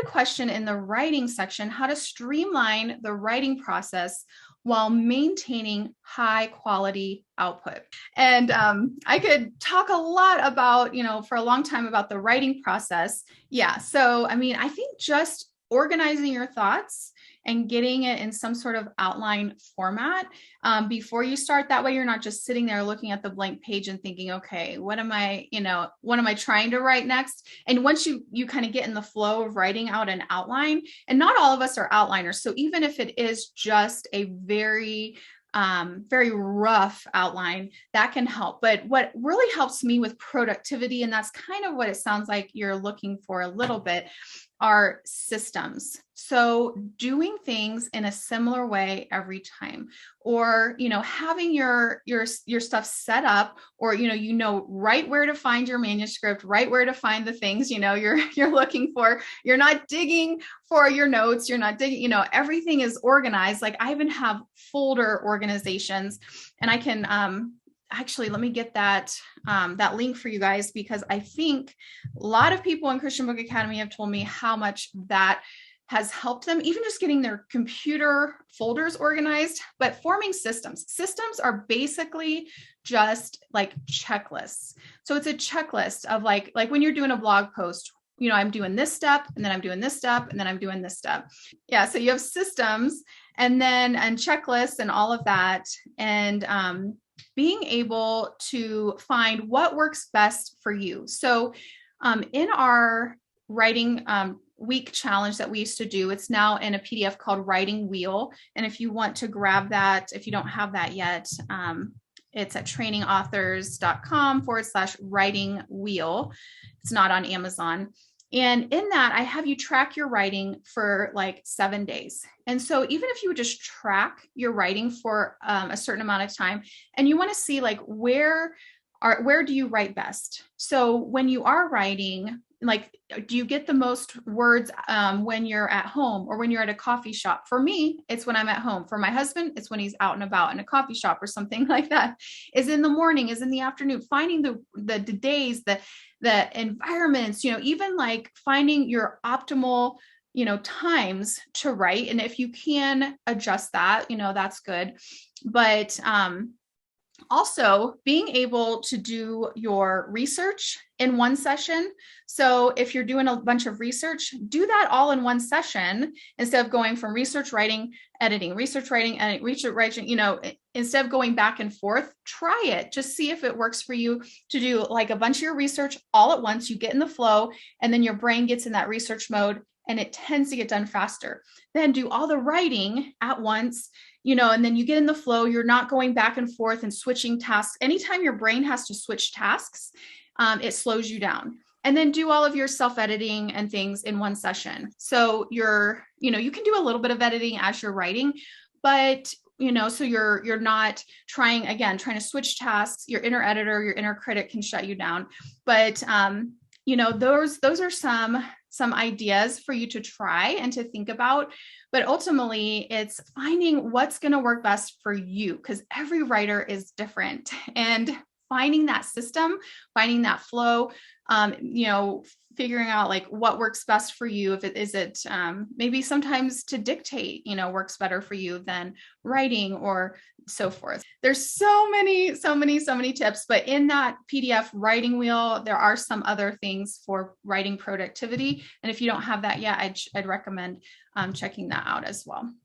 a question in the writing section, how to streamline the writing process while maintaining high quality output. And I could talk a lot about, for a long time about the writing process. Yeah. So, I mean, I think just organizing your thoughts and getting it in some sort of outline format before you start. That way you're not just sitting there looking at the blank page and thinking, okay, what am I trying to write next? And once you kind of get in the flow of writing out an outline, and not all of us are outliners. So even if it is just a very rough outline, that can help. But what really helps me with productivity, and that's kind of what it sounds like you're looking for a little bit, are systems. So doing things in a similar way every time, or, having your stuff set up, or, right where to find your manuscript, right where to find the things, you're looking for. You're not digging for your notes. You're not digging, everything is organized. Like I even have folder organizations, and I can, actually, let me get that link for you guys, because I think a lot of people in Christian Book Academy have told me how much that has helped them, even just getting their computer folders organized. But forming systems are basically just like checklists. So it's a checklist of like when you're doing a blog post, I'm doing this step, and then I'm doing this step, and then I'm doing this step. Yeah. So you have systems and checklists and all of that. And being able to find what works best for you. So in our writing week challenge that we used to do, it's now in a PDF called Writing Wheel. And if you want to grab that, if you don't have that yet, it's at trainingauthors.com/writing wheel. It's not on Amazon. And in that, I have you track your writing for like 7 days. And so even if you would just track your writing for a certain amount of time, and you want to see like where do you write best? So when you are writing, like, do you get the most words when you're at home or when you're at a coffee shop? For me, it's when I'm at home. For my husband, it's when he's out and about in a coffee shop or something like that. Is in the morning, is in the afternoon. Finding the days, the environments, even like finding your optimal, times to write. And if you can adjust that, that's good. But also being able to do your research in one session. So if you're doing a bunch of research, do that all in one session instead of going from research, writing, editing, research, writing, editing, research, writing, instead of going back and forth, try it. Just see if it works for you to do like a bunch of your research all at once. You get in the flow, and then your brain gets in that research mode, and it tends to get done faster. Then do all the writing at once, and then you get in the flow. You're not going back and forth and switching tasks. Anytime your brain has to switch tasks, it slows you down. And then do all of your self-editing and things in one session. So you can do a little bit of editing as you're writing, but so you're not trying to switch tasks. Your inner editor, your inner critic can shut you down. But those are some ideas for you to try and to think about. But ultimately, it's finding what's going to work best for you, because every writer is different, and finding that system, finding that flow, figuring out like what works best for you. If it is maybe sometimes to dictate, works better for you than writing or so forth. There's so many tips, but in that PDF Writing Wheel, there are some other things for writing productivity. And if you don't have that yet, I'd recommend checking that out as well.